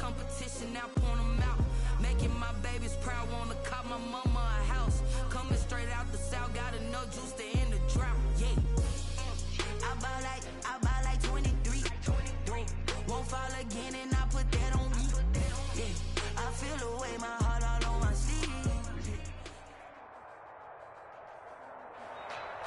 competition, now point them out. Making my babies proud, wanna cop my mama a house. Coming straight out the south, got enough juice to end the drought. Yeah. I buy like 23. Won't fall again, and I put that on me. Yeah. I feel the way, my heart all on my sleeve.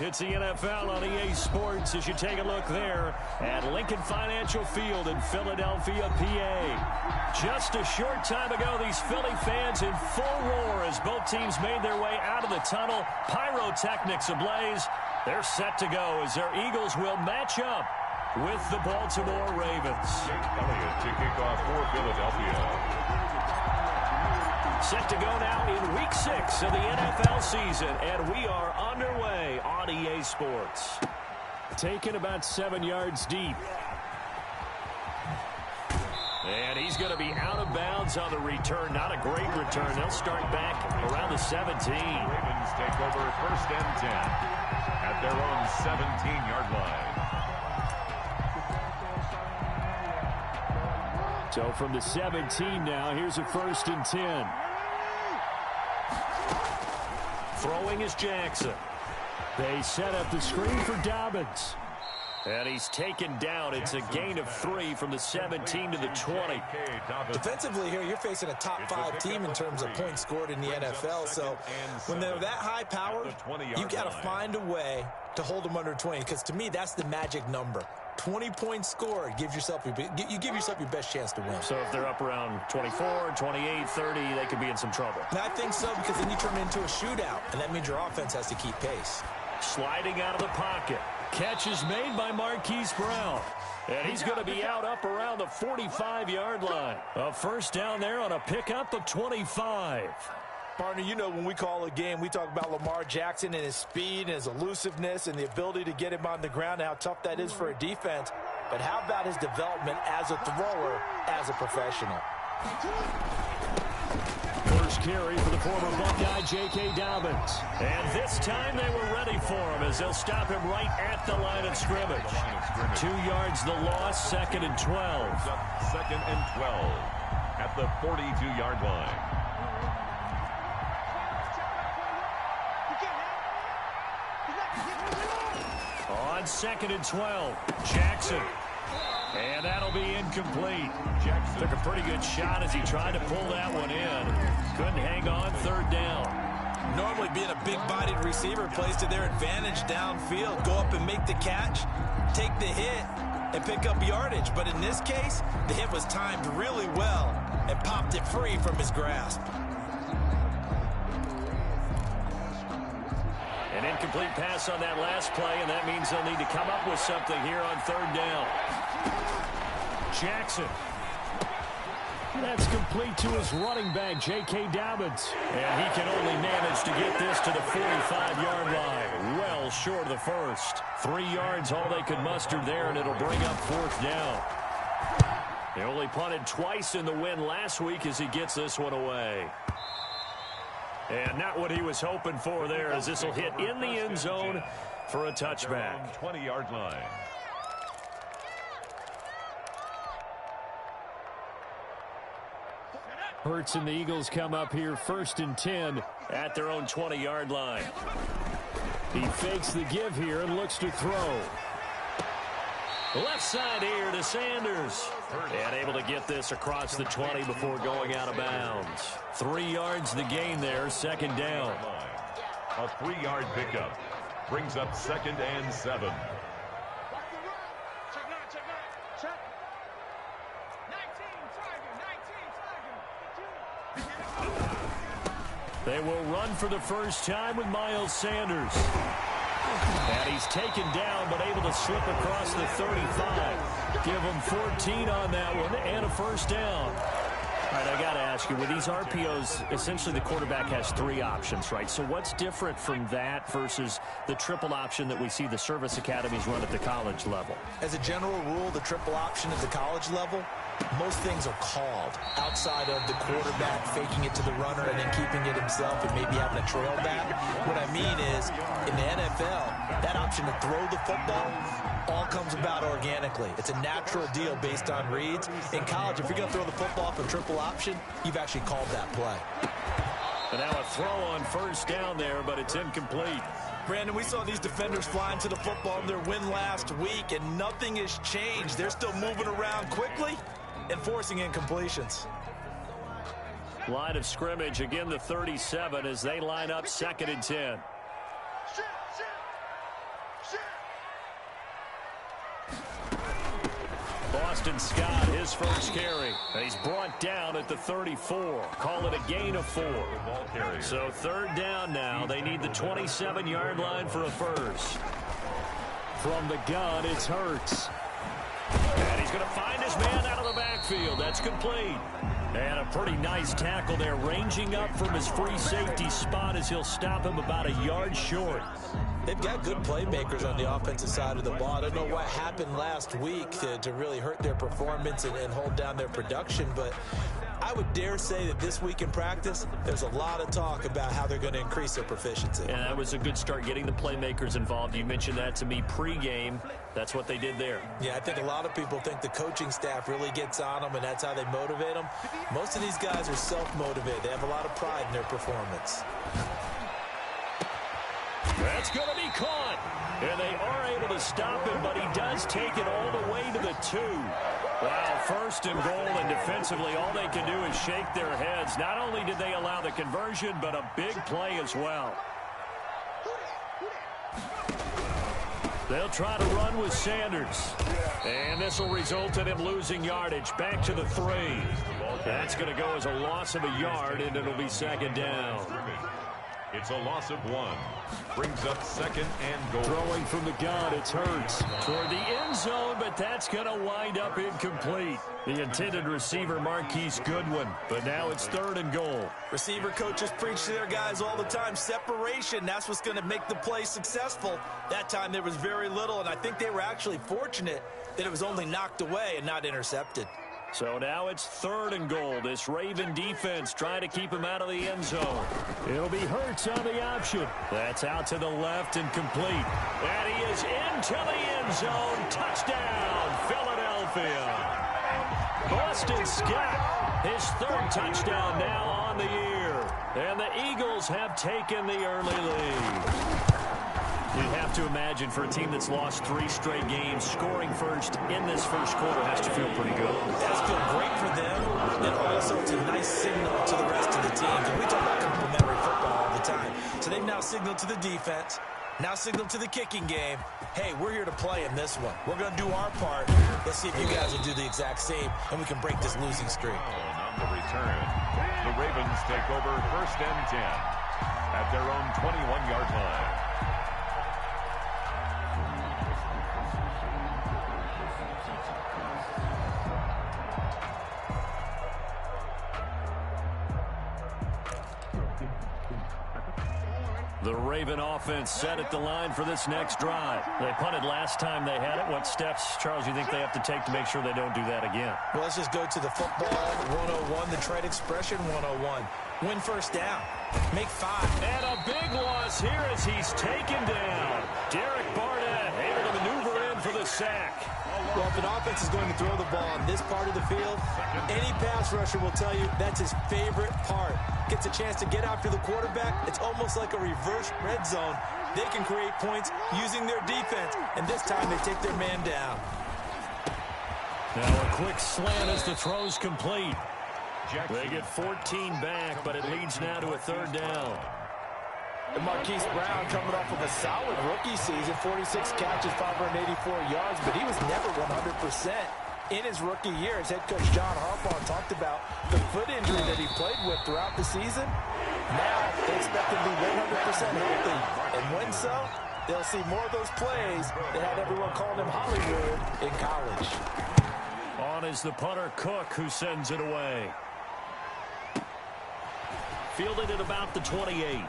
It's the NFL on EA Sports as you take a look there at Lincoln Financial Field in Philadelphia, PA. Just a short time ago, these Philly fans in full roar as both teams made their way out of the tunnel. Pyrotechnics ablaze. They're set to go as their Eagles will match up with the Baltimore Ravens. Elliott to kick off for Philadelphia. Set to go now in Week 6 of the NFL season, and we are underway on EA Sports. Taken about 7 yards deep. And he's going to be out of bounds on the return. Not a great return. They'll start back around the 17. Ravens take over 1st and 10 at their own 17-yard line. So from the 17 now, here's a 1st and 10. Throwing is Jackson. They set up the screen for Dobbins. And he's taken down. It's a gain of 3 from the 17 to the 20. Defensively here, you're facing a top 5 team in terms of points scored in the NFL. So when they're that high powered, you got to find a way to hold them under 20. Because to me, that's the magic number. 20 points scored, you give yourself your best chance to win. So if they're up around 24, 28, 30, they could be in some trouble. And I think so, because then you turn it into a shootout, and that means your offense has to keep pace. Sliding out of the pocket. Catch is made by Marquise Brown. And he's going to be out up around the 45-yard line. A 1st down there on a pickup of 25. Partner, you know when we call a game, we talk about Lamar Jackson and his speed and his elusiveness and the ability to get him on the ground and how tough that is for a defense. But how about his development as a thrower, as a professional? First carry for the former Buckeye, J.K. Dobbins. And this time they were ready for him as they'll stop him right at the line of scrimmage. 2 yards the loss, 2nd and 12. 2nd and 12 at the 42-yard line. On 2nd and 12, Jackson. And that'll be incomplete. Jackson took a pretty good shot as he tried to pull that one in. Couldn't hang on, 3rd down. Normally being a big-bodied receiver plays to their advantage downfield. Go up and make the catch, take the hit, and pick up yardage. But in this case, the hit was timed really well and popped it free from his grasp. An incomplete pass on that last play, and that means they'll need to come up with something here on 3rd down. Jackson. That's complete to his running back, J.K. Dobbins. And he can only manage to get this to the 45-yard line. Well short of the 1st. 3 yards, all they could muster there, and it'll bring up 4th down. They only punted twice in the win last week as he gets this one away. And not what he was hoping for there, as this will hit in the end zone for a touchback. 20-yard line. Hurts and the Eagles come up here 1st and 10 at their own 20-yard line. He fakes the give here and looks to throw. Left side here to Sanders. And able to get this across the 20 before going out of bounds. 3 yards the gain there, 2nd down. A 3-yard pickup brings up 2nd and 7. They will run for the first time with Miles Sanders. And he's taken down, but able to slip across the 35. Give him 14 on that one and a 1st down. All right, I got to ask you, with these RPOs, essentially the quarterback has 3 options, right? So what's different from that versus the triple option that we see the service academies run at the college level? As a general rule, the triple option at the college level, most things are called outside of the quarterback faking it to the runner and then keeping it himself and maybe having a trail back. What I mean is, in the NFL, that option to throw the football all comes about organically. It's a natural deal based on reads. In college, if you're going to throw the football off a triple option, you've actually called that play. And now a throw on first down there, but it's incomplete. Brandon, we saw these defenders flying to the football in their win last week, and nothing has changed. They're still moving around quickly and forcing incompletions. Line of scrimmage, again the 37 as they line up 2nd and 10. Boston Scott, his first carry. He's brought down at the 34. Call it a gain of 4. So 3rd down now. They need the 27-yard line for a first. From the gun, it's Hurts. And he's going to find his man out of the backfield. That's complete. And a pretty nice tackle there, ranging up from his free safety spot as he'll stop him about a yard short. They've got good playmakers on the offensive side of the ball. I don't know what happened last week to really hurt their performance and hold down their production, but I would dare say that this week in practice, there's a lot of talk about how they're going to increase their proficiency. And that was a good start, getting the playmakers involved. You mentioned that to me pregame. That's what they did there. Yeah, I think a lot of people think the coaching staff really gets on them, and that's how they motivate them. Most of these guys are self-motivated. They have a lot of pride in their performance. That's going to be caught. And they are able to stop him, but he does take it all the way to the 2. Wow, 1st and goal, and defensively all they can do is shake their heads. Not only did they allow the conversion, but a big play as well. They'll try to run with Sanders. And this will result in him losing yardage. Back to the 3. That's going to go as a loss of a yard, and it'll be 2nd down. It's a loss of 1. Brings up 2nd and goal. Throwing from the gun, it's Hurts toward the end zone, but that's going to wind up incomplete. The intended receiver, Marquise Goodwin, but now it's 3rd and goal. Receiver coaches preach to their guys all the time. Separation, that's what's going to make the play successful. That time there was very little, and I think they were actually fortunate that it was only knocked away and not intercepted. So now it's 3rd and goal. This Raven defense trying to keep him out of the end zone. It'll be Hurts on the option. That's out to the left and complete. And he is into the end zone. Touchdown, Philadelphia. Boston Scott, his 3rd touchdown now on the year. And the Eagles have taken the early lead. You have to imagine for a team that's lost 3 straight games, scoring first in this first quarter has to feel pretty good. It has to feel great for them, and also it's a nice signal to the rest of the team. We talk about complementary football all the time. So they've now signaled to the defense, now signaled to the kicking game, hey, we're here to play in this one. We're going to do our part. Let's see if you guys will do the exact same, and we can break this losing streak. On the return, the Ravens take over 1st and 10 at their own 21-yard line. The Raven offense set at the line for this next drive. They punted last time they had it. What steps, Charles, you think they have to take to make sure they don't do that again? Well, let's just go to the football 101, the trade expression 101. Win first down. Make 5. And a big loss here as he's taken down. Derek Barnett able to maneuver in for the sack. Well, if an offense is going to throw the ball on this part of the field, any pass rusher will tell you that's his favorite part. Gets a chance to get after the quarterback. It's almost like a reverse red zone. They can create points using their defense, and this time they take their man down. Now a quick slant as the throw's complete. They get 14 back, but it leads now to a 3rd down. And Marquise Brown coming off of a solid rookie season, 46 catches, 584 yards, but he was never 100% in his rookie year. As head coach John Harbaugh talked about the foot injury that he played with throughout the season. Now they expect him to be 100% healthy. And when so, they'll see more of those plays that had everyone calling him Hollywood in college. On is the punter Cook, who sends it away. fielded at about the 28.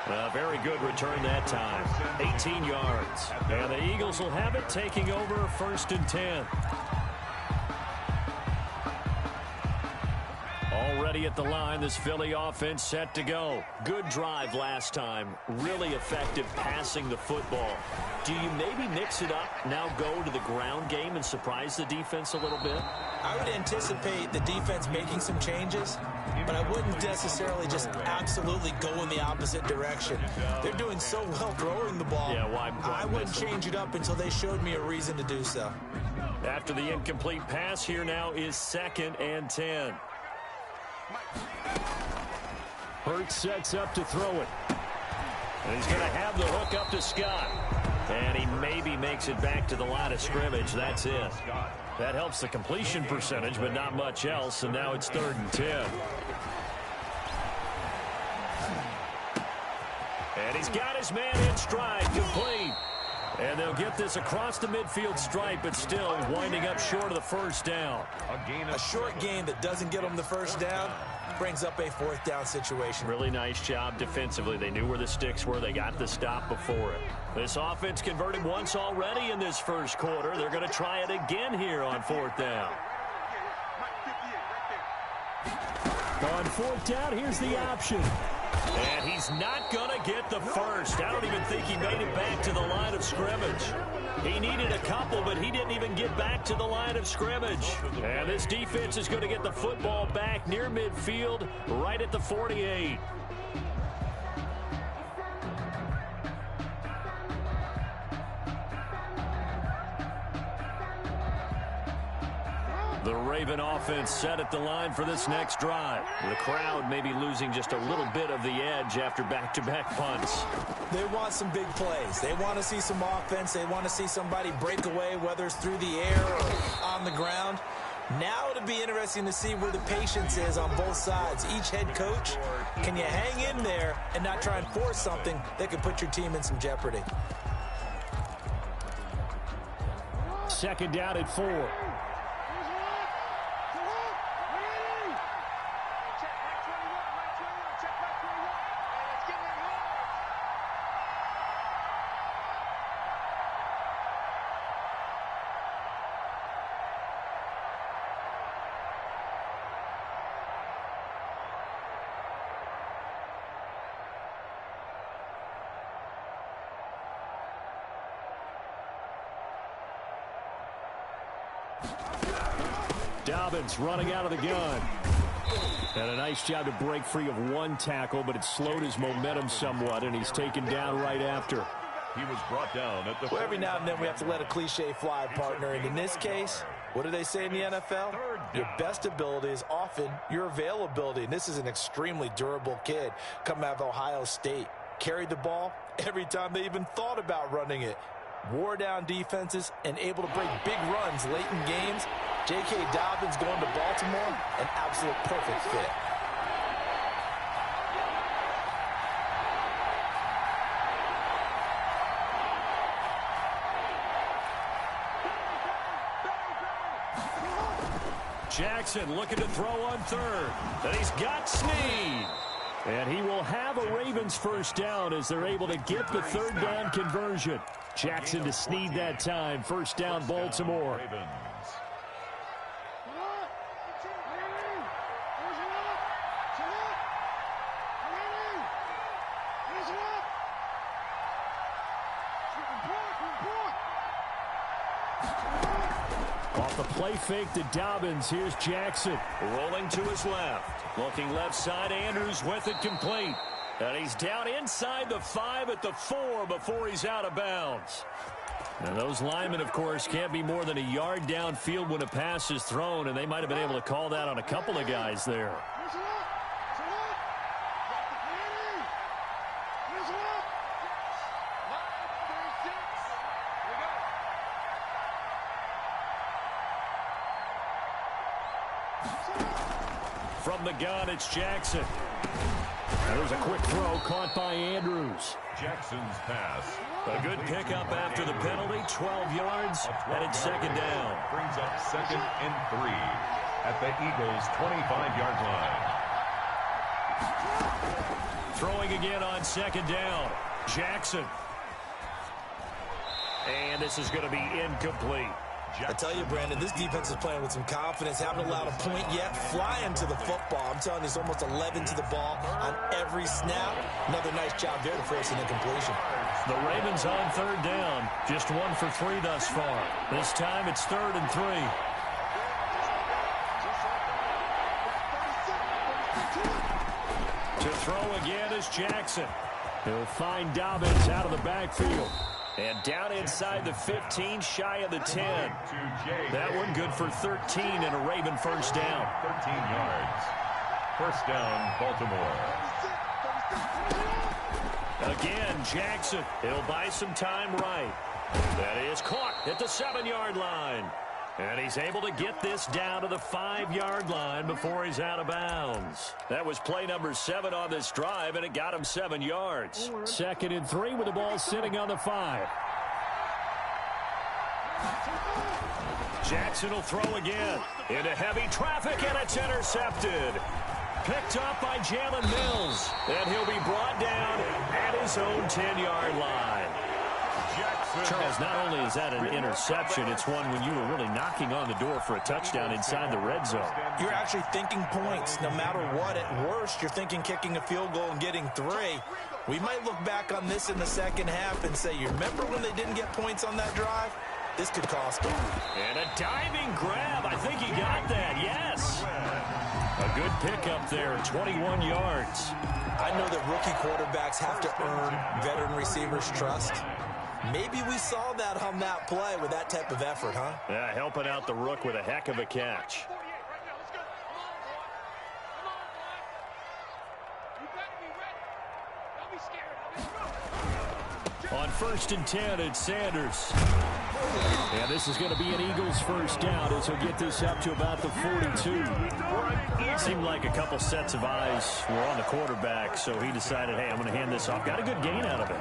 A very good return that time. 18 yards. And the Eagles will have it, taking over 1st and 10. Already at the line, this Philly offense set to go. Good drive last time. Really effective passing the football. Do you maybe mix it up, now go to the ground game and surprise the defense a little bit? I would anticipate the defense making some changes, but I wouldn't necessarily just absolutely go in the opposite direction. They're doing so well throwing the ball. Yeah, why I wouldn't change it up until they showed me a reason to do so. After the incomplete pass, here now is 2nd and 10. Hurts sets up to throw it. And he's going to have the hook up to Scott. And he maybe makes it back to the line of scrimmage. That's it. That helps the completion percentage, but not much else. And now it's 3rd and 10. And he's got his man in stride, complete. And they'll get this across the midfield stripe, but still winding up short of the 1st down. A short gain that doesn't get them the 1st down brings up a 4th down situation. Really nice job defensively. They knew where the sticks were. They got the stop before it. This offense converted once already in this 1st quarter. They're going to try it again here on 4th down. On 4th down, here's the option. And he's not going to get the 1st. I don't even think he made it back to the line of scrimmage. He needed a couple, but he didn't even get back to the line of scrimmage. And this defense is going to get the football back near midfield, right at the 48. The Raven offense set at the line for this next drive. The crowd may be losing just a little bit of the edge after back-to-back punts. They want some big plays. They want to see some offense. They want to see somebody break away, whether it's through the air or on the ground. Now it'll be interesting to see where the patience is on both sides. Each head coach, can you hang in there and not try and force something that could put your team in some jeopardy? 2nd down at 4. Dobbins running out of the gun. And a nice job to break free of one tackle, but it slowed his momentum somewhat, and he's taken down right after. He was brought down at the... Well, every now and then we have to let a cliche fly, partner. And in this case, what do they say in the NFL? Your best ability is often your availability. And this is an extremely durable kid coming out of Ohio State. Carried the ball every time they even thought about running it. Wore down defenses and able to break big runs late in games. J.K. Dobbins going to Baltimore, an absolute perfect fit. Jackson looking to throw on 3rd. And he's got Snead. And he will have a Ravens 1st down as they're able to get the 3rd down conversion. Jackson to Snead that time. 1st down, Baltimore. Off the play fake to Dobbins. Here's Jackson. Rolling to his left. Looking left side. Andrews with it complete. And he's down inside the 5 at the 4 before he's out of bounds. And those linemen, of course, can't be more than a yard downfield when a pass is thrown, and they might have been able to call that on a couple of guys there. From the gun, it's Jackson. There's a quick throw caught by Andrews. Jackson's pass. A good pickup after the penalty, 12 yards, and it's 2nd down. Brings up 2nd and 3 at the Eagles' 25-yard line. Throwing again on second down. Jackson. And this is going to be incomplete. I tell you, Brandon, this defense is playing with some confidence. Haven't allowed a point yet. Flying to the football. I'm telling you, it's almost 11 to the ball on every snap. Another nice job there to force an incompletion. The Ravens on third down. Just 1 for 3 thus far. This time it's 3rd and 3. To throw again is Jackson. He'll find Dobbins out of the backfield. And down inside the 15, shy of the 10. That one good for 13 and a Raven first down. 13 yards. First down, Baltimore. Again, Jackson. He'll buy some time right. That is caught at the 7-yard line. And he's able to get this down to the 5-yard line before he's out of bounds. That was play number 7 on this drive, and it got him 7 yards. 2nd and 3 with the ball sitting on the 5. Jackson will throw again into heavy traffic, and it's intercepted. Picked up by Jalen Mills, and he'll be brought down at his own 10-yard line. Charles, not only is that an interception, it's one when you were really knocking on the door for a touchdown inside the red zone. You're actually thinking points. No matter what, at worst, you're thinking kicking a field goal and getting 3. We might look back on this in the second half and say, you remember when they didn't get points on that drive? This could cost them. And a diving grab. I think he got that, yes. A good pickup there, 21 yards. I know that rookie quarterbacks have to earn veteran receivers' trust. Maybe we saw that on that play with that type of effort, huh? Yeah, helping out the rook with a heck of a catch. On 1st and 10, it's Sanders. And this is going to be an Eagles first down as he'll get this up to about the 42. It seemed like a couple sets of eyes were on the quarterback, so he decided, hey, I'm going to hand this off. Got a good gain out of it.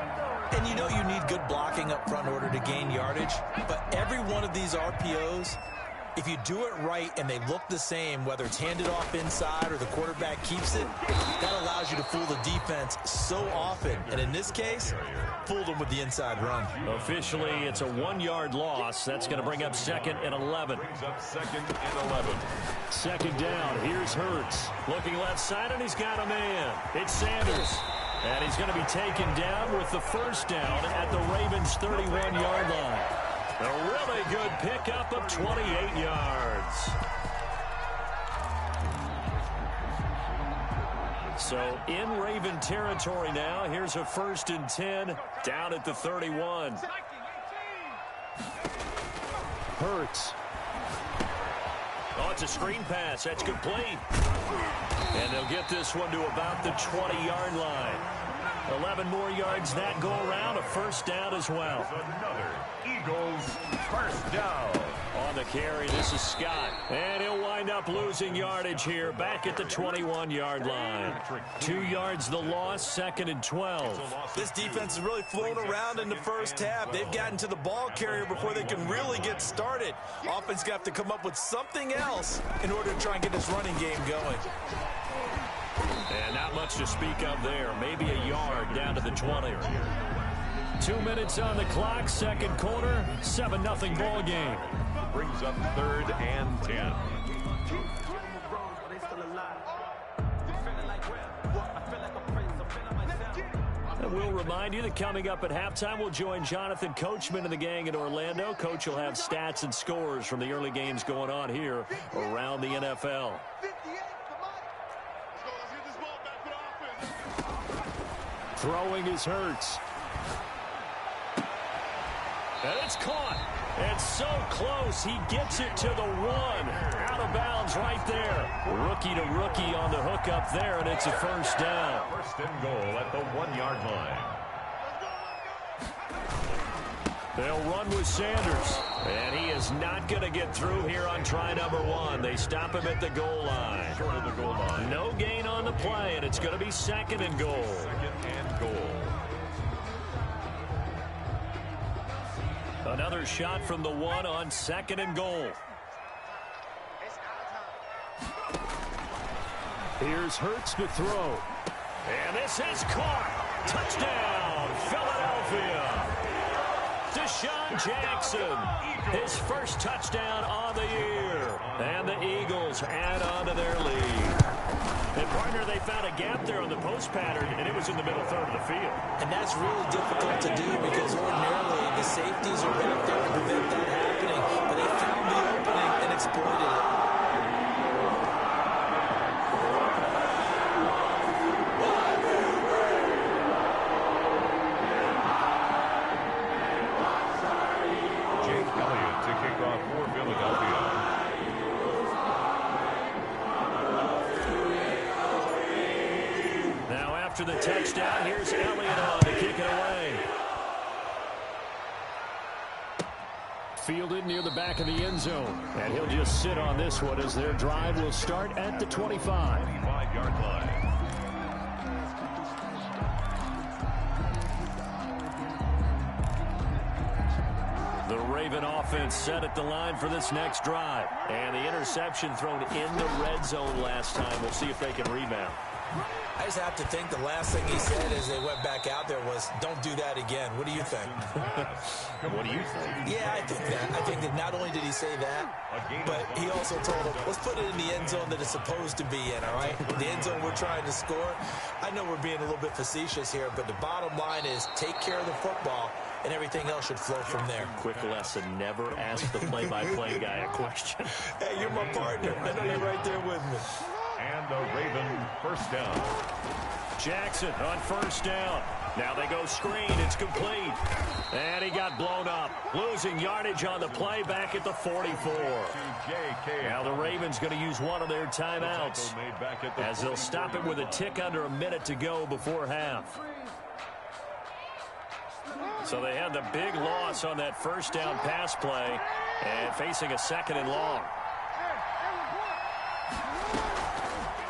And you know you need good blocking up front in order to gain yardage. But every one of these RPOs, if you do it right and they look the same, whether it's handed off inside or the quarterback keeps it, that allows you to fool the defense so often. And in this case, fooled them with the inside run. Officially, it's a 1-yard loss. That's going to bring up 2nd and 11. Brings up 2nd and 11. 2nd down. Here's Hurts. Looking left side, and he's got a man. It's Sanders. And he's going to be taken down with the first down at the Ravens' 31-yard line. A really good pickup of 28 yards. So in Raven territory now. Here's a 1st and 10 down at the 31. Hurts. Oh, it's a screen pass. That's complete. And they'll get this one to about the 20-yard line. 11 more yards that go around. A first down as well. Another Eagles first down. On the carry, this is Scott. And he'll wind up losing yardage here back at the 21-yard line. 2 yards the loss, 2nd and 12. This defense is really flown around in the first half. They've gotten to the ball carrier before they can really get started. Offense going to have to come up with something else in order to try and get this running game going. And not much to speak of there. Maybe a yard down to the 20. 2 minutes on the clock, 2nd quarter, 7-0 ball game. Brings up 3rd and 10. And we'll remind you that coming up at halftime, we'll join Jonathan Coachman and the gang in Orlando. Coach will have stats and scores from the early games going on here around the NFL. Throwing is Hurts. And it's caught. And so close. He gets it to the 1. Out of bounds right there. Rookie to rookie on the hook up there, and it's a first down. 1st and goal at the 1-yard line. They'll run with Sanders. And he is not going to get through here on try number 1. They stop him at the goal line. Short of the goal line. No gain on the play, and it's going to be 2nd and goal. 2nd and goal. Another shot from the 1 on 2nd and goal. Here's Hurts to throw. And this is caught. Touchdown, Philadelphia. Deshaun Jackson, his first touchdown on the year. And the Eagles add on to their lead. And, partner, they found a gap there on the post pattern, and it was in the middle third of the field. And that's really difficult to do because ordinarily the safeties are back there to prevent that happening. But they found the opening and exploited it. After the touchdown, here's Elliott on to kick it away. Fielded near the back of the end zone. And he'll just sit on this one as their drive will start at the 25. 25-yard line. The Raven offense set at the line for this next drive. And the interception thrown in the red zone last time. We'll see if they can rebound. I just have to think the last thing he said as they went back out there was, don't do that again. What do you think? What do you think? Yeah, I think that. I think that not only did he say that, but he also told them, let's put it in the end zone that it's supposed to be in, all right? The end zone we're trying to score. I know we're being a little bit facetious here, but the bottom line is take care of the football, and everything else should flow from there. Quick lesson, never ask the play-by-play guy a question. Hey, you're my partner. I know you're right there with me. And the Raven first down. Jackson on first down. Now they go screen. It's complete. And he got blown up. Losing yardage on the play back at the 44. Now the Ravens going to use one of their timeouts as they'll stop it with a tick under a minute to go before half. So they had the big loss on that first down pass play and facing a second and long.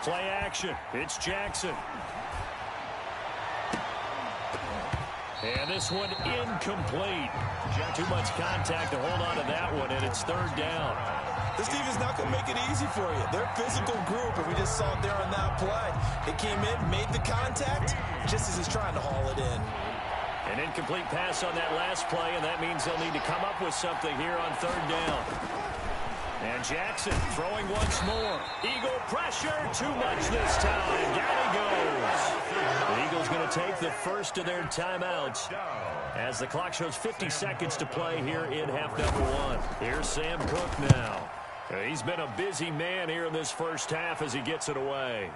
Play action. It's Jackson. And this one incomplete. Too much contact to hold on to that one, and it's third down. This team is not going to make it easy for you. They're a physical group, and we just saw it there on that play. They came in, made the contact, just as he's trying to haul it in. An incomplete pass on that last play, and that means they'll need to come up with something here on third down. And Jackson throwing once more. Eagle pressure, too much this time. Down he goes. The Eagles going to take the first of their timeouts as the clock shows 50 seconds to play here in half number one. Here's Sam Cook now. He's been a busy man here in this first half as he gets it away.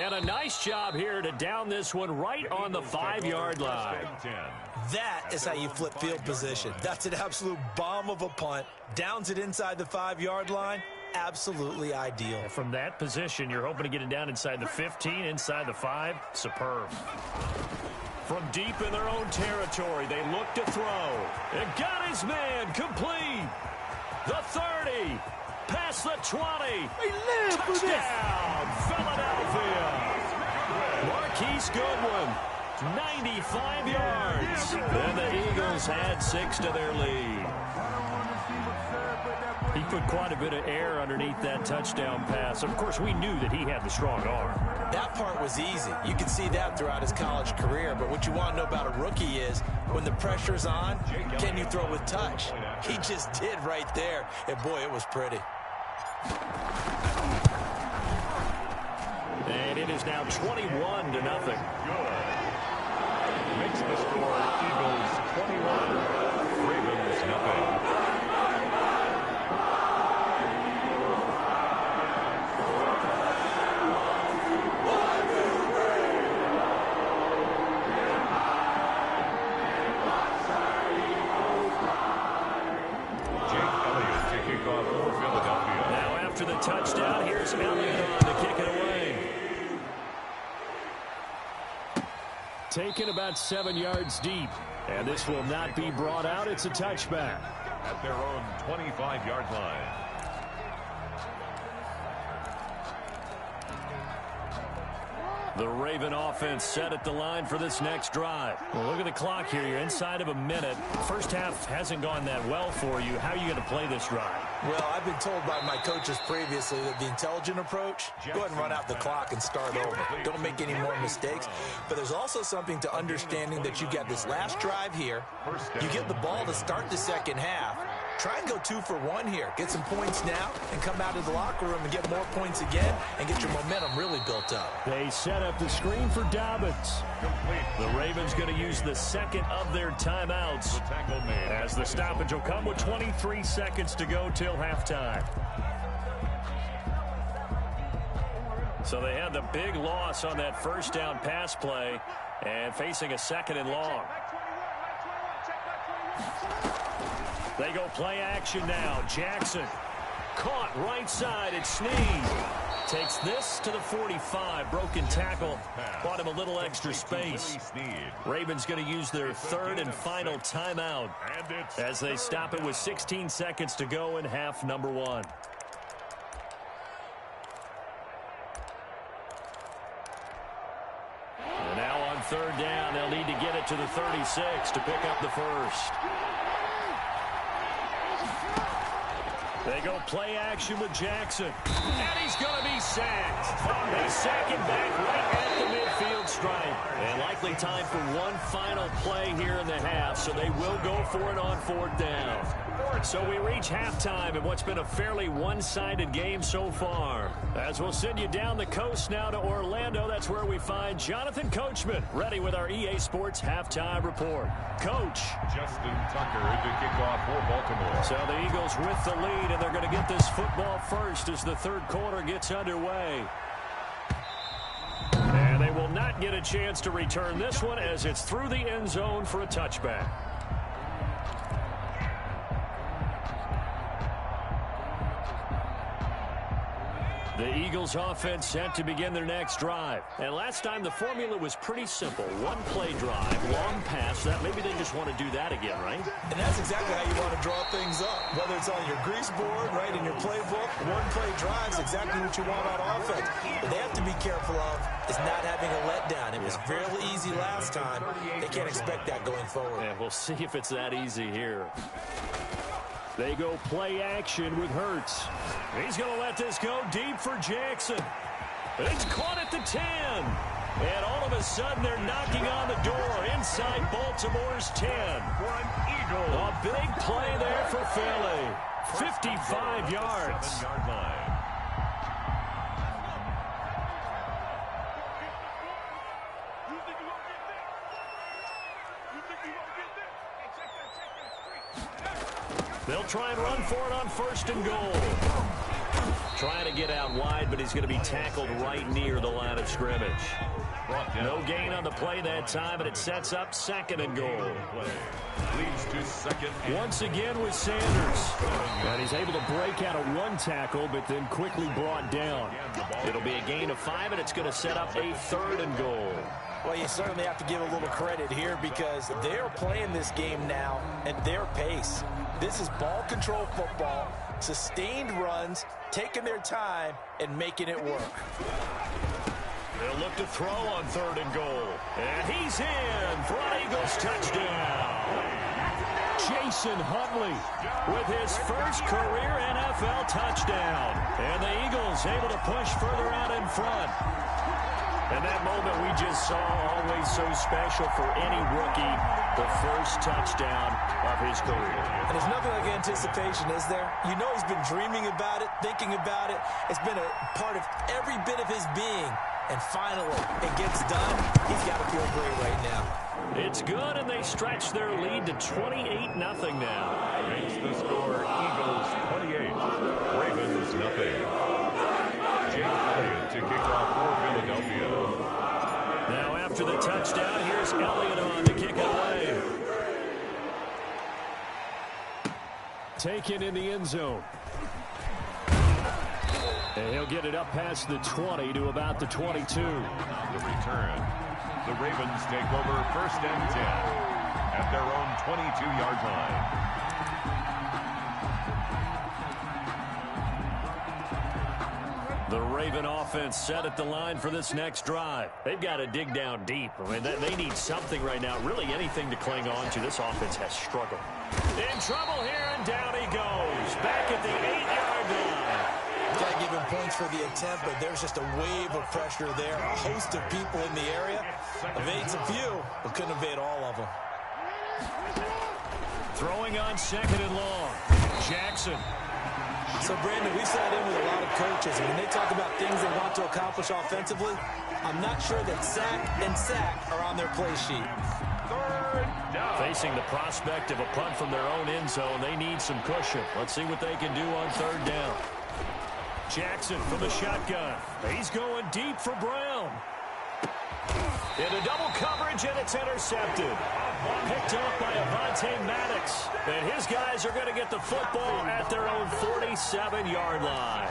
And a nice job here to down this one right on the 5-yard line. That is how you flip field position. That's an absolute bomb of a punt. Downs it inside the 5-yard line. Absolutely ideal. From that position, you're hoping to get it down inside the 15, inside the 5. Superb. From deep in their own territory, they look to throw. And got his man complete. The 30. Past the 20. Touchdown, Philadelphia. Marquise Goodwin, 95 yards. And the Eagles had 6 to their lead. He put quite a bit of air underneath that touchdown pass. Of course, we knew that he had the strong arm. That part was easy. You can see that throughout his college career. But what you want to know about a rookie is when the pressure's on, can you throw with touch? He just did right there. And, boy, it was pretty. And it is now 21-0. Makes the score Eagles 21, Ravens nothing. After the touchdown, here's Elliott on to kick it away. Taken about 7 yards deep. And this will not be brought out. It's a touchback. At their own 25-yard line. The Raven offense set at the line for this next drive. Well, look at the clock here. You're inside of a minute. First half hasn't gone that well for you. How are you going to play this drive? Well, I've been told by my coaches previously that the intelligent approach, go ahead and run out the clock and start over. Don't make any more mistakes. But there's also something to understanding that you got this last drive here. You get the ball to start the second half. Try and go 2 for 1 here. Get some points now and come out of the locker room and get more points again and get your momentum really built up. They set up the screen for Dobbins. The Ravens going to use the second of their timeouts as the stoppage will come with 23 seconds to go till halftime. So they had the big loss on that first down pass play and facing a 2nd and long. They go play action now. Jackson caught right side. It's Snead. Takes this to the 45. Broken tackle. Bought him a little extra space. Ravens going to use their 3rd and final timeout as they stop it with 16 seconds to go in half number 1. And now on 3rd down, they'll need to get it to the 36 to pick up the first. They go play action with Jackson. And he's going to be sacked. They sack him back right at the midfield stripe. And likely time for one final play here in the half, so they will go for it on 4th down. So we reach halftime in what's been a fairly one-sided game so far. As we'll send you down the coast now to Orlando, that's where we find Jonathan Coachman ready with our EA Sports halftime report. Coach. Justin Tucker to kick off for Baltimore. So the Eagles with the lead, and they're going to get this football first as the 3rd quarter gets underway. And they will not get a chance to return this one as it's through the end zone for a touchback. The Eagles offense set to begin their next drive. And last time the formula was pretty simple. 1-play drive, long pass. Maybe they just want to do that again, right? And that's exactly how you want to draw things up. Whether it's on your grease board, right, in your playbook, 1-play drive is exactly what you want on offense. What they have to be careful of is not having a letdown. It was fairly easy last time. They can't expect that going forward. Yeah, we'll see if it's that easy here. They go play action with Hurts. He's going to let this go deep for Jackson. But it's caught at the 10. And all of a sudden, they're knocking on the door inside Baltimore's 10. A big play there for Philly. 55 yards. They'll try and run for it on 1st and goal. Trying to get out wide, but he's going to be tackled right near the line of scrimmage. No gain on the play that time, and it sets up 2nd and goal. Leads to 2nd. Once again with Sanders. And he's able to break out of 1 tackle, but then quickly brought down. It'll be a gain of 5, and it's going to set up a 3rd and goal. Well, you certainly have to give a little credit here because they're playing this game now at their pace. This is ball control football, sustained runs, taking their time, and making it work. They'll look to throw on 3rd and goal. And he's in for an Eagles touchdown. Jason Huntley with his first career NFL touchdown. And the Eagles able to push further out in front. And that moment we just saw, always so special for any rookie, the first touchdown of his career. And there's nothing like anticipation, is there? You know he's been dreaming about it, thinking about it. It's been a part of every bit of his being. And finally, it gets done. He's got to feel great right now. It's good, and they stretch their lead to 28-0 now. Makes the score Eagles 28, Ravens nothing. Jake Elliott to kick off for Philadelphia. Now after the touchdown, here's Elliott on to kick it away. Taken in the end zone. And he'll get it up past the 20 to about the 22. The return. The Ravens take over 1st and 10 at their own 22-yard line. The Raven offense set at the line for this next drive. They've got to dig down deep. I mean, they need something right now, really anything to cling on to. This offense has struggled. In trouble here, and down he goes. Back at the 8. yards for the attempt, but there's just a wave of pressure there. A host of people in the area. Evades a few, but couldn't evade all of them. Throwing on 2nd and long. Jackson. So, Brandon, we sat in with a lot of coaches, and when they talk about things they want to accomplish offensively, I'm not sure that sack and sack are on their play sheet. Facing the prospect of a punt from their own end zone, they need some cushion. Let's see what they can do on 3rd down. Jackson from the shotgun. He's going deep for Brown. Into double coverage, and it's intercepted. Picked off by Avonte Maddox. And his guys are going to get the football at their own 47-yard line.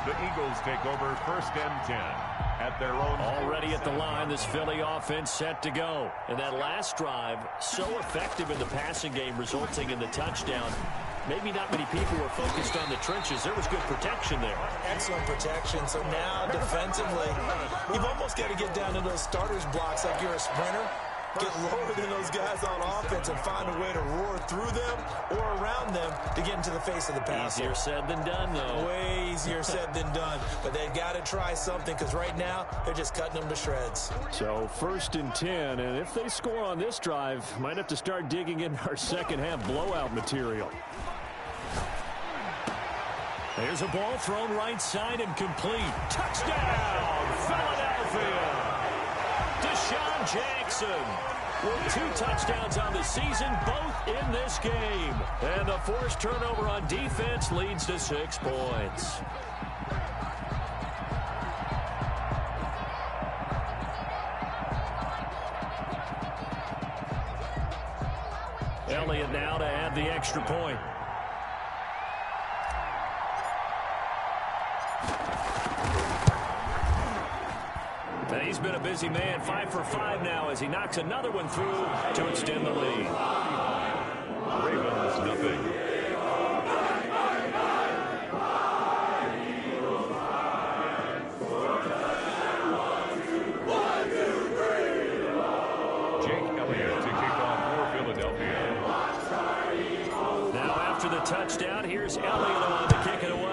The Eagles take over 1st and 10 at their own. Already at the line, this Philly offense set to go. And that last drive, so effective in the passing game, resulting in the touchdown. Maybe not many people were focused on the trenches. There was good protection there. Excellent protection. So now, defensively, you've almost got to get down to those starters blocks like you're a sprinter. Get lower than those guys on offense and find a way to roar through them or around them to get into the face of the passer. Easier said than done, though. Way easier said than done. But they've got to try something because right now they're just cutting them to shreds. So 1st and 10, and if they score on this drive, might have to start digging in our second-half blowout material. There's a ball thrown right side and complete. Touchdown, Philadelphia! Deshaun Jackson with 2 touchdowns on the season, both in this game. And the forced turnover on defense leads to 6 points. Elliott now to add the extra point. And he's been a busy man, 5 for 5 now as he knocks another one through to extend the lead. Ravens nothing. Jake Elliott to kick off for Philadelphia. Now after the touchdown, here's Elliott on to kick it away.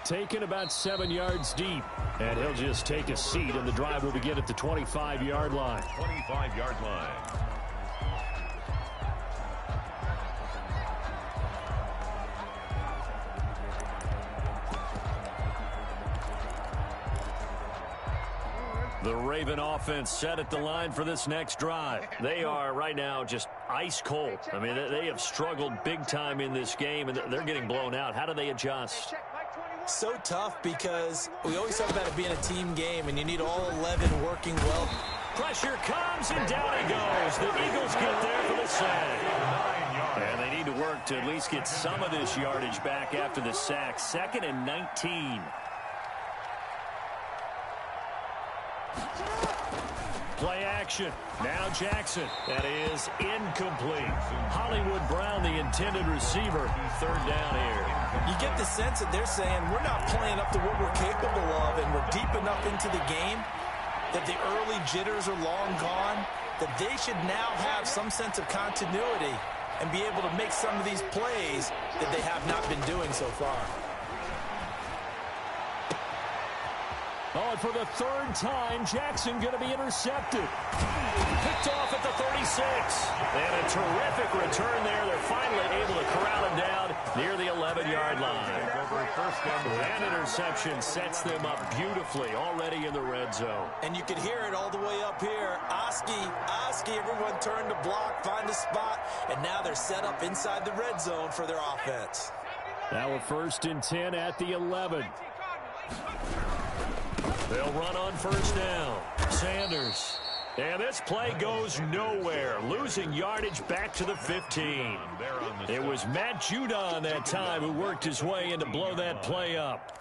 Taken about 7 yards deep, and he'll just take a seat, and the drive will begin at the 25-yard line. 25-yard line. The Raven offense set at the line for this next drive. They are right now just ice cold. I mean, they have struggled big time in this game, and they're getting blown out. How do they adjust? So tough because we always talk about it being a team game, and you need all 11 working well. Pressure comes, and down he goes. The Eagles get there for the sack. And they need to work to at least get some of this yardage back after the sack. 2nd and 19. Play action. Now Jackson. That is incomplete. Hollywood Brown, the intended receiver. 3rd down here. You get the sense that they're saying we're not playing up to what we're capable of, and we're deep enough into the game that the early jitters are long gone, that they should now have some sense of continuity and be able to make some of these plays that they have not been doing so far. Oh, and for the 3rd time, Jackson going to be intercepted. Picked off at the 36. And a terrific return there. They're finally able to corral him down near the 11-yard line. That interception sets them up beautifully already in the red zone. And you could hear it all the way up here. Oski, everyone turned to block, find a spot, and now they're set up inside the red zone for their offense. Now a 1st and 10 at the 11. They'll run on 1st down. Sanders. And this play goes nowhere. Losing yardage back to the 15. It was Matt Judon that time who worked his way in to blow that play up.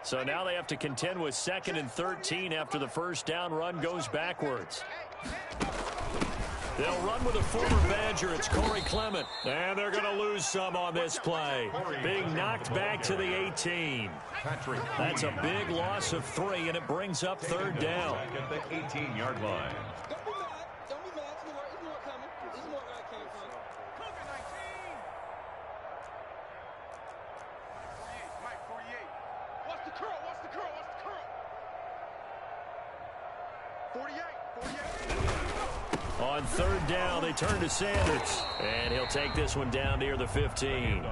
So now they have to contend with 2nd and 13 after the 1st down run goes backwards. They'll run with a former Badger. It's Corey Clement. And they're going to lose some on this play. Being knocked back to the 18. That's a big loss of 3, and it brings up third down. At the 18-yard line. Don't be mad. There's more coming. There's more where I came from. Cougar 19. 48, Mike, 48. What's the curl? What's the curl? What's the curl? 48. On third down, they turn to Sanders. And he'll take this one down near the 15.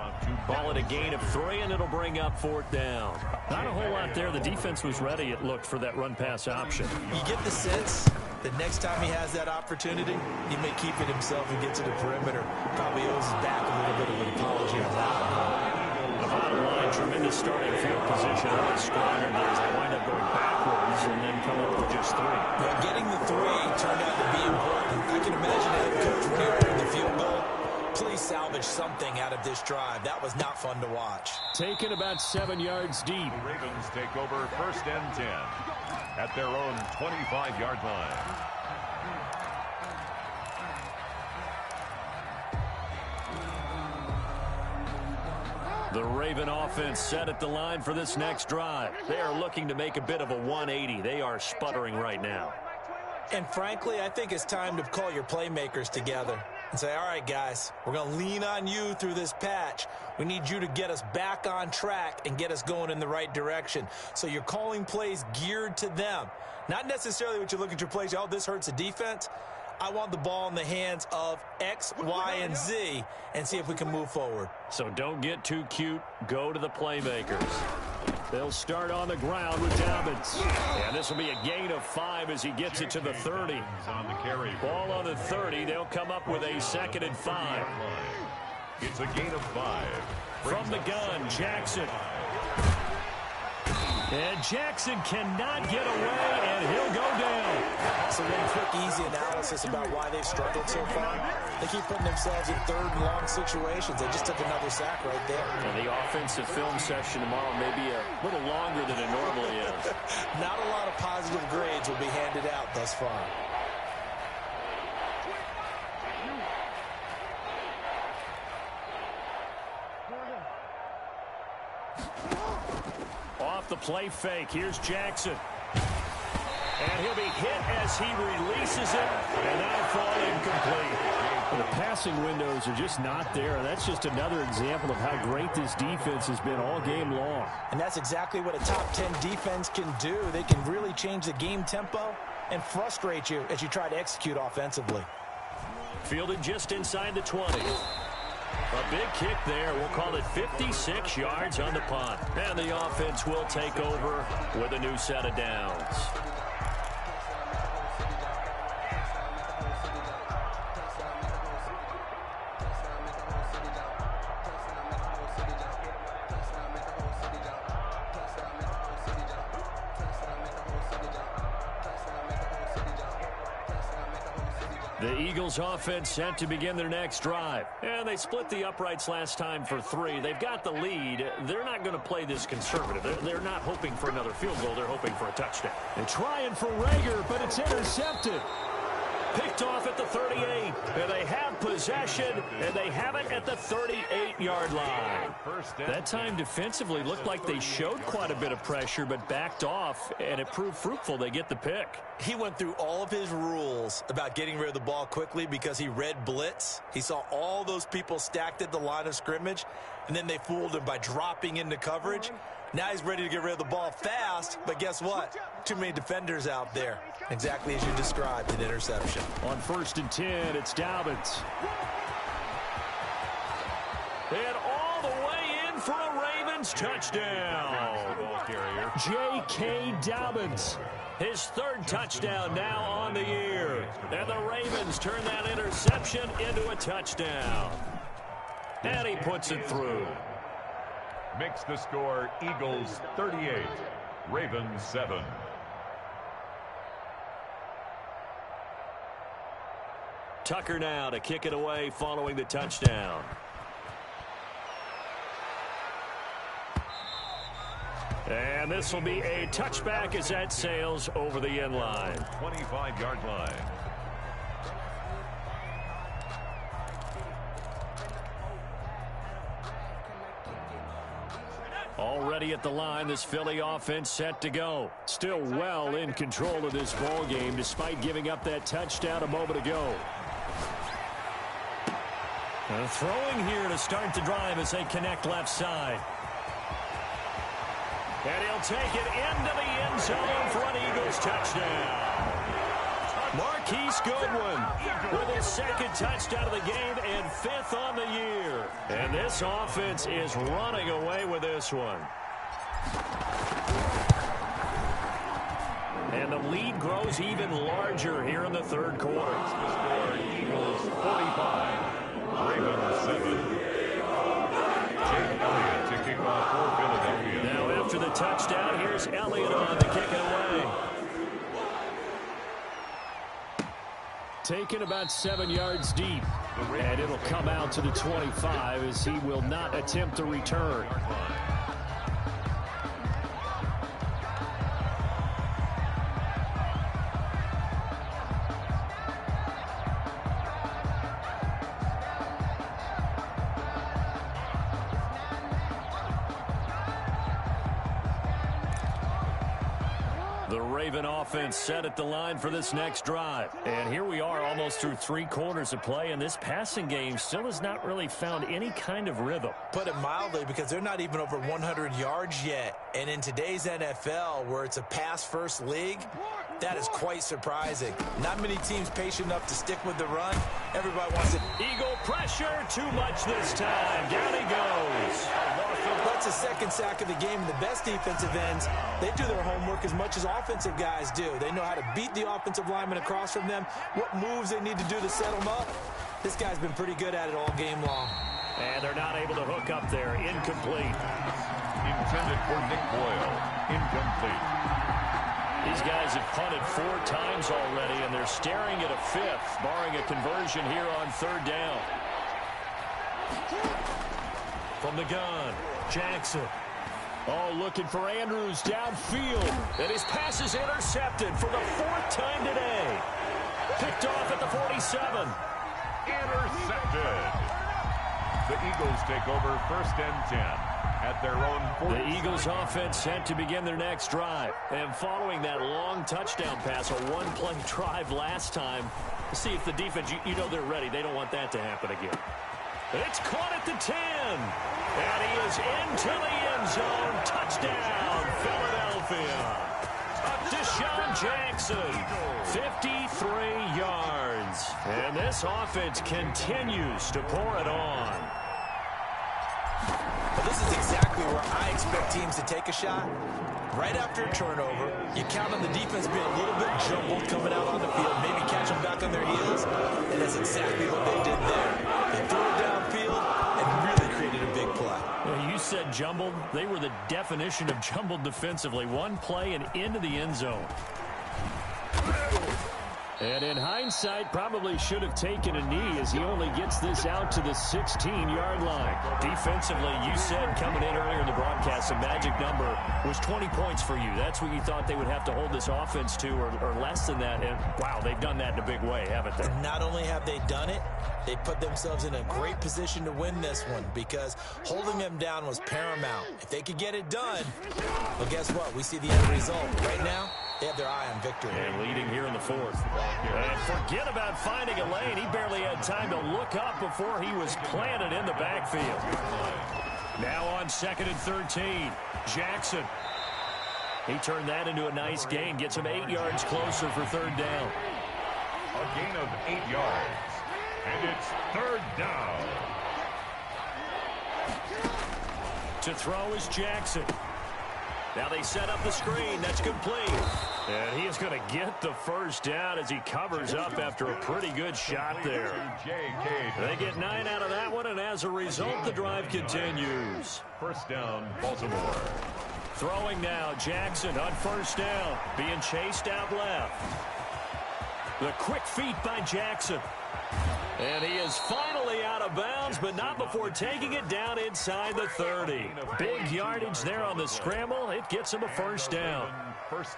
Call it a gain of 3, and it'll bring up fourth down. Not a whole lot there. The defense was ready, it looked, for that run-pass option. You get the sense that next time he has that opportunity, he may keep it himself and get to the perimeter. Probably owes his back a little bit of an apology on that. The bottom line, tremendous starting field position on the squadron as they wind up going backwards and then come up with just 3. Well, getting the 3 turned out to be important. I can imagine a head coach when hearing the field goal. Please salvage something out of this drive. That was not fun to watch. Taken about 7 yards deep. The Ravens take over 1st and 10 at their own 25-yard line. The Raven offense set at the line for this next drive. They are looking to make a bit of a 180. They are sputtering right now. And frankly, I think it's time to call your playmakers together and say, all right, guys, we're going to lean on you through this patch. We need you to get us back on track and get us going in the right direction. So you're calling plays geared to them. Not necessarily what you're looking to plays, oh, this hurts the defense. I want the ball in the hands of X, Y, and Z and see if we can move forward. So don't get too cute. Go to the playmakers. They'll start on the ground with Dobbins. And this will be a gain of 5 as he gets it to the 30. On the carry. Ball on the 30. They'll come up with a 2nd and 5. It's a gain of 5. From the gun, Jackson. And Jackson cannot get away, and he'll go down. So one quick, easy analysis about why they've struggled so far. They keep putting themselves in 3rd and long situations. They just took another sack right there. And the offensive film session tomorrow may be a little longer than it normally is. Not a lot of positive grades will be handed out thus far. Off the play fake, here's Jackson. And he'll be hit as he releases it, and that'll fall incomplete. The passing windows are just not there, and that's just another example of how great this defense has been all game long. And that's exactly what a top 10 defense can do. They can really change the game tempo and frustrate you as you try to execute offensively. Fielded just inside the 20. A big kick there. We'll call it 56 yards on the punt. And the offense will take over with a new set of downs. The Eagles offense set to begin their next drive. And they split the uprights last time for 3. They've got the lead. They're not going to play this conservative. They're not hoping for another field goal. They're hoping for a touchdown. They're trying for Rager, but it's intercepted. Picked off at the 38. And they have possession, and they have it at the 38-yard line. That time defensively looked like they showed quite a bit of pressure, but backed off, and it proved fruitful. They get the pick. He went through all of his rules about getting rid of the ball quickly because he read blitz. He saw all those people stacked at the line of scrimmage, and then they fooled him by dropping into coverage. Now he's ready to get rid of the ball fast, but guess what? Too many defenders out there. Exactly as you described, an interception. On 1st and 10, it's Dobbins. And all the way in for a Ravens touchdown. J.K. Dobbins. His 3rd touchdown now on the year. And the Ravens turn that interception into a touchdown. And he puts it through. Makes the score Eagles 38, Ravens 7. Tucker now to kick it away following the touchdown. And this will be a touchback as that sails over the end line. 25-yard line. Already at the line, this Philly offense set to go. Still well in control of this ball game despite giving up that touchdown a moment ago. Throwing here to start the drive as they connect left side. And he'll take it into the end zone for an Eagles touchdown. Marquise Goodwin with his second touchdown of the game and 5th on the year. And this offense is running away with this one. And the lead grows even larger here in the third quarter. Eagles 45, Ravens 7. Jake Elliott to kick off for Philadelphia. Now after the touchdown, here's Elliott on to kick it away. Taken about 7 yards deep. And it'll come out to the 25 as he will not attempt to return. The Raven offense set at the line for this next drive. And here we are almost through 3 quarters of play, and this passing game still has not really found any kind of rhythm. Put it mildly, because they're not even over 100 yards yet. And in today's NFL, where it's a pass-first league, that is quite surprising. Not many teams patient enough to stick with the run. Everybody wants it. Eagle pressure, too much this time. Down he goes. That's a second sack of the game. The best defensive ends, they do their homework as much as offensive guys do. They know how to beat the offensive lineman across from them, what moves they need to do to set them up. This guy's been pretty good at it all game long. And they're not able to hook up there. Incomplete. Intended for Nick Boyle. Incomplete. These guys have punted 4 times already, and they're staring at a 5th, barring a conversion here on 3rd down. From the gun, Jackson. Oh, looking for Andrews downfield. And his pass is intercepted for the 4th time today. Picked off at the 47. Intercepted. The Eagles take over 1st and 10 at their own 40. The Eagles offense set to begin their next drive. And following that long touchdown pass, a 1-play drive last time, see if the defense, you know they're ready. They don't want that to happen again. It's caught at the 10. And he is into the end zone. Touchdown, Philadelphia. Deshaun Jackson, 53 yards. And this offense continues to pour it on. Well, this is exactly where I expect teams to take a shot. Right after a turnover, you count on the defense being a little bit jumbled coming out on the field, maybe catch them back on their heels, and that's exactly what they did there. They threw it downfield and really created a big play. Well, you said jumbled. They were the definition of jumbled defensively. 1 play and into the end zone. And in hindsight, probably should have taken a knee as he only gets this out to the 16-yard line. Defensively, you said coming in earlier in the broadcast, the magic number was 20 points for you. That's what you thought they would have to hold this offense to, or less than that. And, wow, they've done that in a big way, haven't they? Not only have they done it, they put themselves in a great position to win this one because holding them down was paramount. If they could get it done, well, guess what? We see the end result. Right now, they have their eye on victory. And leading here in the 4th. And forget about finding a lane. He barely had time to look up before he was planted in the backfield. Now on 2nd and 13, Jackson. He turned that into a nice gain. Gets him 8 yards closer for 3rd down. A gain of 8 yards. And it's 3rd down. To throw is Jackson. Now they set up the screen. That's complete. And he is going to get the 1st down as he covers up after a pretty good shot there. They get 9 out of that one, and as a result, the drive continues. 1st down, Baltimore. Throwing now, Jackson on 1st down, being chased out left. The quick feet by Jackson. And he is finally out of bounds, but not before taking it down inside the 30. Big yardage there on the scramble. It gets him a 1st down.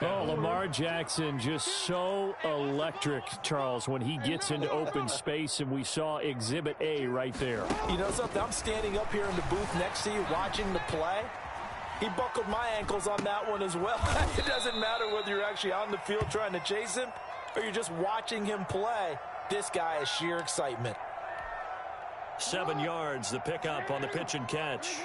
Oh, Lamar Jackson just so electric, Charles, when he gets into open space, and we saw Exhibit A right there. You know something? I'm standing up here in the booth next to you watching the play. He buckled my ankles on that one as well. It doesn't matter whether you're actually on the field trying to chase him or you're just watching him play. This guy is sheer excitement. 7 yards, the pickup on the pitch and catch.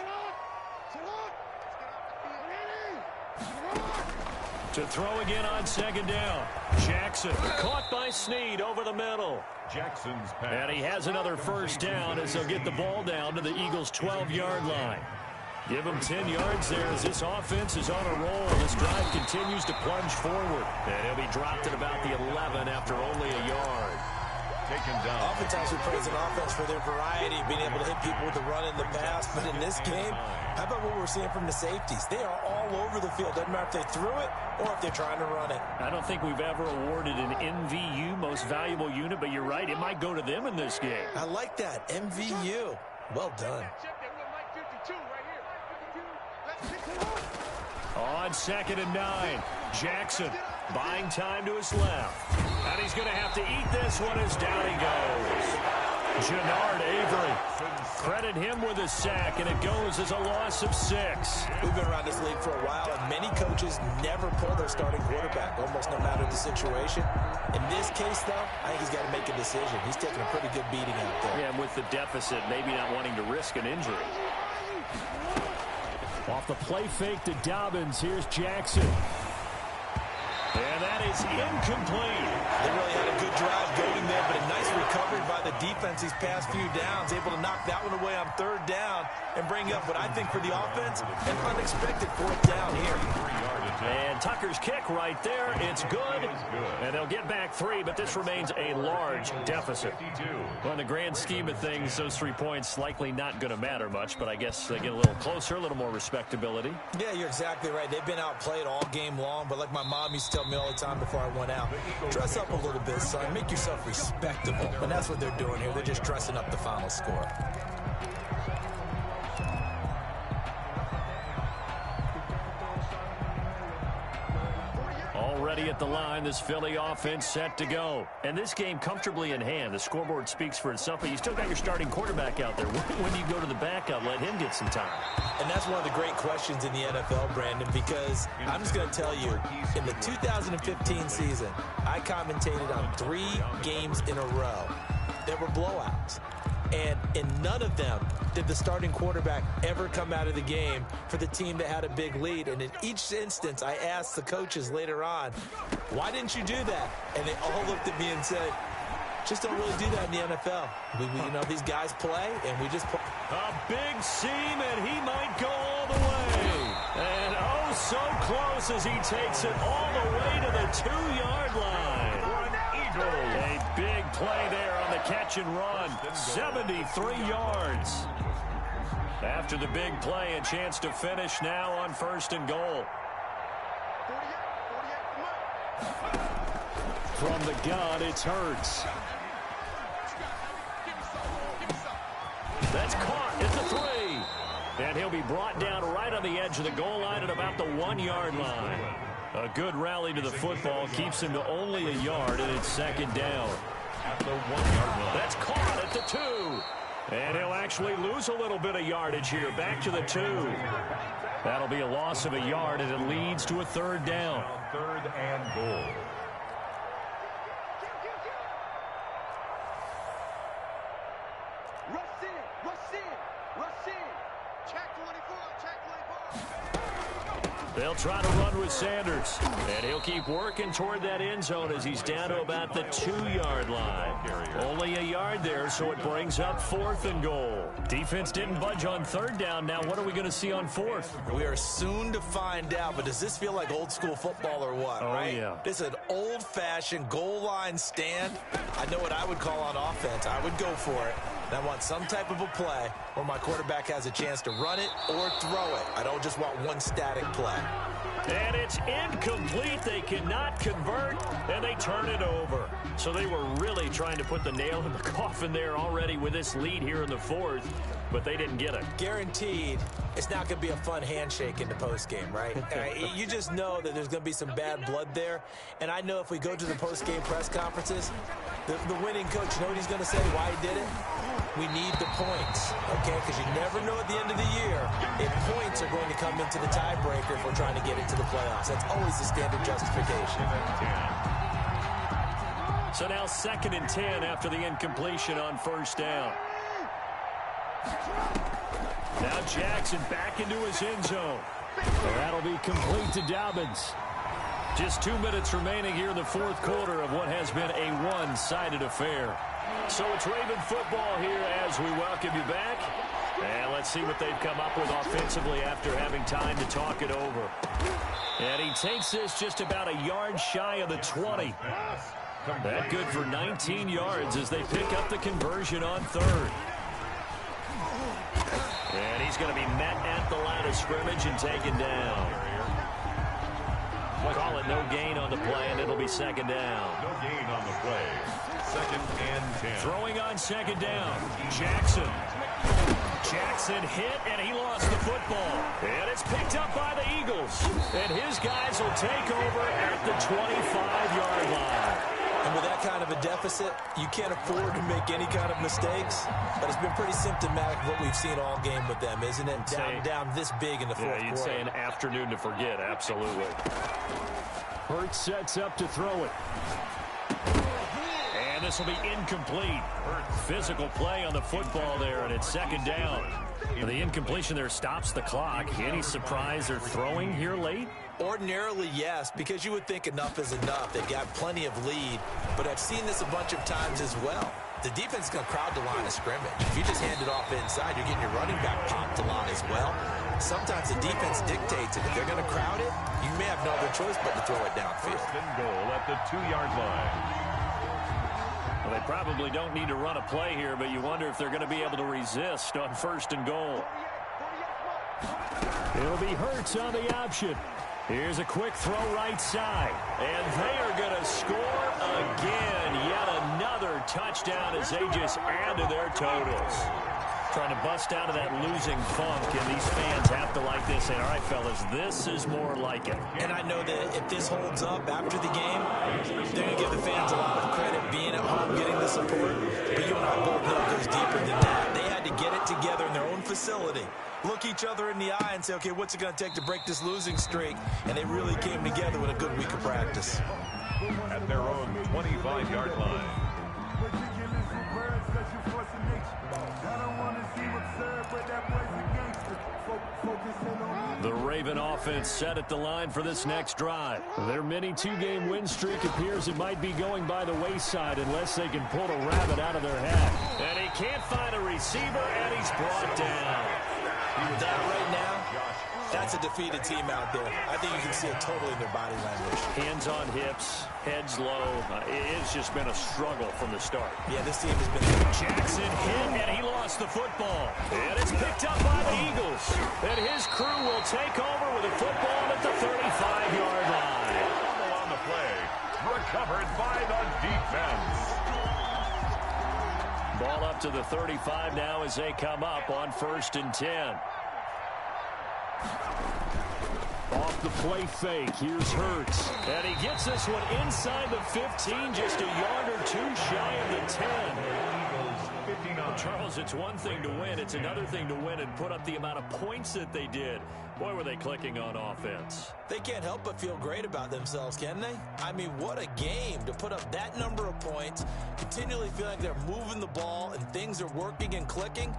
To throw again on second down. Jackson caught by Snead over the middle. Jackson's pass. And he has another first down as they'll get the ball down to the Eagles' 12-yard line. Give him 10 yards there as this offense is on a roll. This drive continues to plunge forward. And he'll be dropped at about the 11 after only a yard. Taken down. Oftentimes we praise an offense for their variety, being able to hit people with the run and the pass. But in this game, how about what we're seeing from the safeties? They are all over the field. Doesn't matter if they threw it or if they're trying to run it. I don't think we've ever awarded an MVU, most valuable unit, but you're right, it might go to them in this game. I like that, MVU. Well done. On 2nd and 9, Jackson buying time to his left. And he's going to have to eat this one as down he goes. Jannard Avery. Credit him with a sack, and it goes as a loss of 6. We've been around this league for a while, and many coaches never pull their starting quarterback, almost no matter the situation. In this case, though, I think he's got to make a decision. He's taking a pretty good beating out there. Yeah, and with the deficit, maybe not wanting to risk an injury. Off the play fake to Dobbins, here's Jackson. And that is incomplete. They really had a good drive going there, but a nice recovery by the defense these past few downs, able to knock that one away on 3rd down and bring up what I think for the offense, an unexpected 4th down here. And Tucker's kick right there. It's good. And they'll get back 3, but this remains a large deficit. Well, in the grand scheme of things, those 3 points likely not going to matter much, but I guess they get a little closer, a little more respectability. Yeah, you're exactly right. They've been outplayed all game long, but like my mom used to tell me all the time before I went out, dress up a little bit, son. Make yourself respectable. And that's what they're doing here. They're just dressing up the final score. Already at the line, this Philly offense set to go. And this game comfortably in hand. The scoreboard speaks for itself, but you still got your starting quarterback out there. When do you go to the backup, let him get some time? And that's one of the great questions in the NFL, Brandon, because I'm just going to tell you, in the 2015 season, I commentated on 3 games in a row that were blowouts. And in none of them did the starting quarterback ever come out of the game for the team that had a big lead. And in each instance, I asked the coaches later on, why didn't you do that? And they all looked at me and said, just don't really do that in the NFL. You know, these guys play, and we just play. A big seam, and he might go all the way. And oh, so close as he takes it all the way to the 2-yard line. A big play there on the catch and run. 73 yards. After the big play, a chance to finish now on 1st and goal. From the gun, it's Hurts. That's caught at the 3. And he'll be brought down right on the edge of the goal line at about the 1-yard line. A good rally to the football keeps him to only a yard, and it's 2nd down. At the 1-yard line. That's caught at the 2. And he'll actually lose a little bit of yardage here, back to the 2. That'll be a loss of a yard, and it leads to a 3rd down. 3rd and goal. They'll try to run with Sanders, and he'll keep working toward that end zone as he's down to about the 2-yard line. Only a yard there, so it brings up 4th and goal. Defense didn't budge on 3rd down. Now what are we going to see on 4th? We are soon to find out, but does this feel like old school football or what, right? Yeah. This is an old-fashioned goal line stand. I know what I would call on offense. I would go for it. And I want some type of a play where my quarterback has a chance to run it or throw it. I don't just want one static play. And it's incomplete. They cannot convert, and they turn it over. So they were really trying to put the nail in the coffin there already with this lead here in the 4th, but they didn't get it. Guaranteed, it's not going to be a fun handshake in the postgame, right? You just know that there's going to be some bad blood there. And I know if we go to the postgame press conferences, the winning coach, you know what he's going to say, why he did it? we need the points, okay? Because you never know at the end of the year if points are going to come into the tiebreaker if we're trying to get into the playoffs. That's always the standard justification. So now 2nd and 10 after the incompletion on first down. Now Jackson back into his end zone. That'll be complete to Dobbins. Just 2 minutes remaining here in the fourth quarter of what has been a one-sided affair. So it's Raven football here as we welcome you back. And let's see what they've come up with offensively after having time to talk it over. And he takes this just about a yard shy of the 20. That good for 19 yards as they pick up the conversion on 3rd. And he's going to be met at the line of scrimmage and taken down. Call it no gain on the play, and it'll be 2nd down. No gain on the play. 2nd and 10. Throwing on 2nd down. Jackson. Jackson hit, and he lost the football. And it's picked up by the Eagles. And his guys will take over at the 25-yard line. And with that kind of a deficit, you can't afford to make any kind of mistakes. But it's been pretty symptomatic of what we've seen all game with them, isn't it? Down this big in the fourth quarter. Yeah, you'd say an afternoon to forget, absolutely. Hurts sets up to throw it. And this will be incomplete. Physical play on the football there, and it's 2nd down. And the incompletion there stops the clock. Any surprise they're throwing here late? Ordinarily, yes, because you would think enough is enough. They've got plenty of lead, but I've seen this a bunch of times as well. The defense is going to crowd the line of scrimmage. If you just hand it off inside, you're getting your running back popped a lot as well. Sometimes the defense dictates it. If they're going to crowd it, you may have no other choice but to throw it downfield. 1st and goal at the 2-yard line. Well, they probably don't need to run a play here, but you wonder if they're going to be able to resist on 1st and goal. It'll be Hurts on the option. Here's a quick throw right side. And they are going to score again. Yet another touchdown as they just add to their totals. Trying to bust out of that losing funk, and these fans have to like this. Saying, all right, fellas, this is more like it. And I know that if this holds up after the game, they're going to give the fans a lot of credit being at home, getting the support. But you and I both know it goes deeper than that. They had to get it together in their own facility, look each other in the eye and say, okay, what's it going to take to break this losing streak? And they really came together with a good week of practice. At their own 25-yard line. The Raven offense set at the line for this next drive. Their mini 2-game win streak appears it might be going by the wayside unless they can pull a rabbit out of their hat. And he can't find a receiver, and he's brought down. That right now, that's a defeated team out there. I think you can see it totally in their body language. Hands on hips, heads low. It's just been a struggle from the start. Yeah, this team has been... Jackson hit, and he lost the football. And it's picked up by the Eagles. And his crew will take over with the football at the 35-yard line. Fumble on the play. Recovered by the defense. Ball up to the 35 now as they come up on 1st and 10. Off the play fake, here's Hurts. And he gets this one inside the 15, just a yard or two shy of the 10. Charles, it's one thing to win. It's another thing to win and put up the amount of points that they did. Boy, were they clicking on offense. They can't help but feel great about themselves, can they? I mean, what a game to put up that number of points, continually feel like they're moving the ball and things are working and clicking.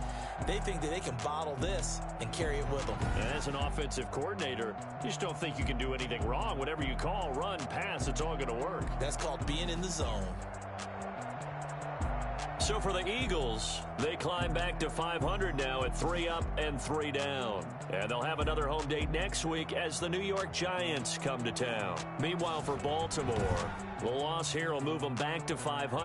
They think that they can bottle this and carry it with them. And as an offensive coordinator, you just don't think you can do anything wrong. Whatever you call, run, pass, it's all going to work. That's called being in the zone. So for the Eagles, they climb back to 500 now at 3 up and 3 down. And they'll have another home date next week as the New York Giants come to town. Meanwhile, for Baltimore, the loss here will move them back to 500.